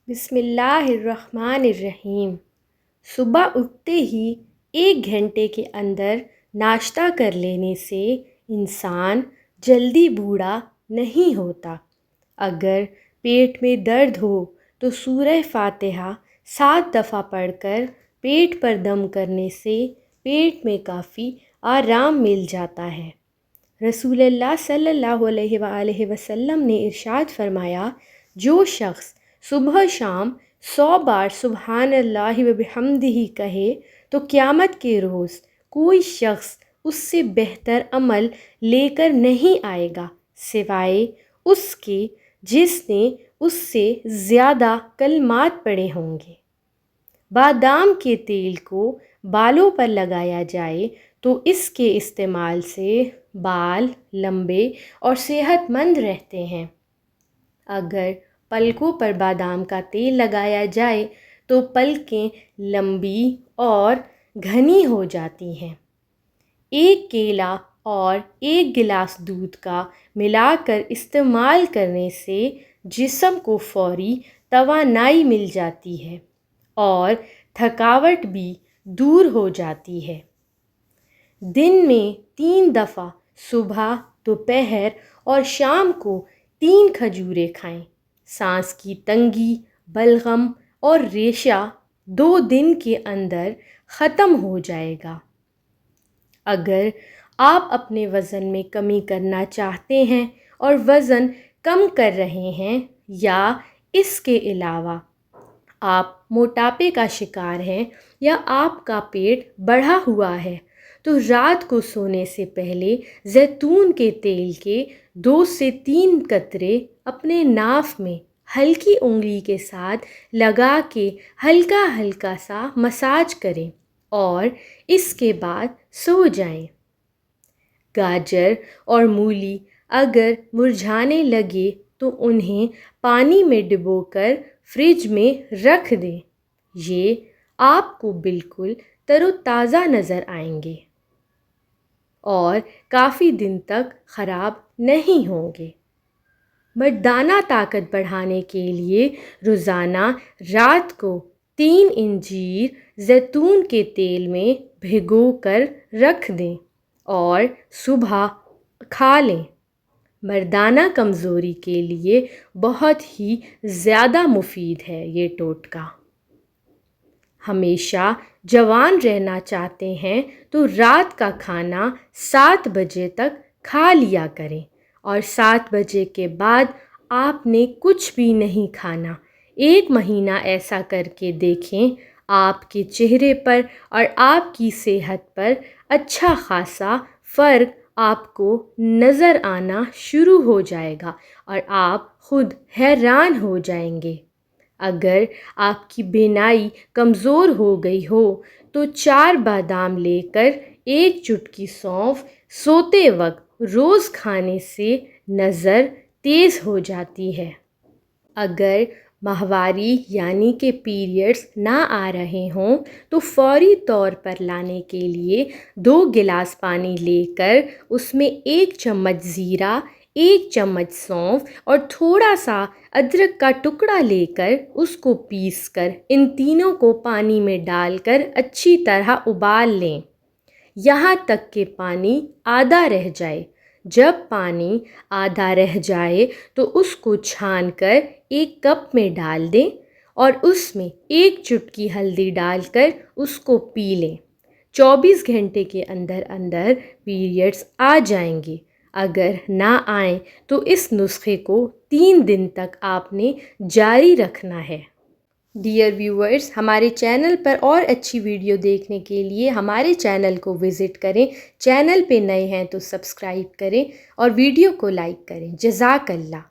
بسم اللہ الرحمن الرحیم۔ صبح اٹھتے ہی 1 گھنٹے کے اندر ناشتہ کر لینے سے انسان جلدی بوڑھا نہیں ہوتا۔ اگر پیٹ میں درد ہو تو سورہ فاتحہ 7 دفعہ پڑھ کر پیٹ پر دم کرنے سے پیٹ میں کافی آرام مل جاتا ہے۔ رسول اللہ صلی اللہ علیہ وآلہ وسلم نے ارشاد فرمایا، جو شخص صبح شام 100 بار سبحان اللہ و بحمدہ کہے تو قیامت کے روز کوئی شخص اس سے بہتر عمل لے کر نہیں آئے گا سوائے اس کے جس نے اس سے زیادہ کلمات پڑھے ہوں گے۔ بادام کے تیل کو بالوں پر لگایا جائے تو اس کے استعمال سے بال لمبے اور صحت مند رہتے ہیں۔ اگر پلکوں پر بادام کا تیل لگایا جائے تو پلکیں لمبی اور گھنی ہو جاتی ہیں۔ 1 کیلا اور 1 گلاس دودھ کا ملا کر استعمال کرنے سے جسم کو فوری توانائی مل جاتی ہے اور تھکاوٹ بھی دور ہو جاتی ہے۔ دن میں 3 دفعہ صبح، دوپہر اور شام کو 3 کھجوریں کھائیں۔ سانس کی تنگی، بلغم اور ریشہ 2 دن کے اندر ختم ہو جائے گا۔ اگر آپ اپنے وزن میں کمی کرنا چاہتے ہیں اور وزن کم کر رہے ہیں یا اس کے علاوہ آپ موٹاپے کا شکار ہیں یا آپ کا پیٹ بڑھا ہوا ہے تو رات کو سونے سے پہلے زیتون کے تیل کے 2 سے 3 قطرے اپنے ناف میں ہلکی انگلی کے ساتھ لگا کے ہلکا ہلکا سا مساج کریں اور اس کے بعد سو جائیں۔ گاجر اور مولی اگر مرجھانے لگے تو انہیں پانی میں ڈبو کر فریج میں رکھ دیں، یہ آپ کو بالکل تر و تازہ نظر آئیں گے اور کافی دن تک خراب نہیں ہوں گے۔ مردانہ طاقت بڑھانے کے لیے روزانہ رات کو 3 انجیر زیتون کے تیل میں بھگو کر رکھ دیں اور صبح کھا لیں۔ مردانہ کمزوری کے لیے بہت ہی زیادہ مفید ہے یہ ٹوٹکا۔ ہمیشہ جوان رہنا چاہتے ہیں تو رات کا کھانا 7 بجے تک کھا لیا کریں اور 7 بجے کے بعد آپ نے کچھ بھی نہیں کھانا۔ 1 مہینہ ایسا کر کے دیکھیں، آپ کے چہرے پر اور آپ کی صحت پر اچھا خاصا فرق آپ کو نظر آنا شروع ہو جائے گا اور آپ خود حیران ہو جائیں گے۔ اگر آپ کی بینائی کمزور ہو گئی ہو تو 4 بادام لے کر 1 چٹکی سونف سوتے وقت روز کھانے سے نظر تیز ہو جاتی ہے۔ اگر ماہواری یعنی کہ پیریڈز نہ آ رہے ہوں تو فوری طور پر لانے کے لیے 2 گلاس پانی لے کر اس میں 1 چمچ زیرہ، 1 چمچ سونف اور تھوڑا سا ادرک کا ٹکڑا لے کر اس کو پیس کر ان تینوں کو پانی میں ڈال کر اچھی طرح ابال لیں یہاں تک کہ پانی آدھا رہ جائے۔ جب پانی آدھا رہ جائے تو اس کو چھان کر 1 کپ میں ڈال دیں اور اس میں 1 چٹکی ہلدی ڈال کر اس کو پی لیں۔ 24 گھنٹے کے اندر اندر پیریڈز آ جائیں گے۔ اگر نہ آئیں تو اس نسخے کو 3 دن تک آپ نے جاری رکھنا ہے۔ ڈیئر ویورز، ہمارے چینل پر اور اچھی ویڈیو دیکھنے کے لیے ہمارے چینل کو وزٹ کریں۔ چینل پہ نئے ہیں تو سبسکرائب کریں اور ویڈیو کو لائک کریں۔ جزاک اللہ۔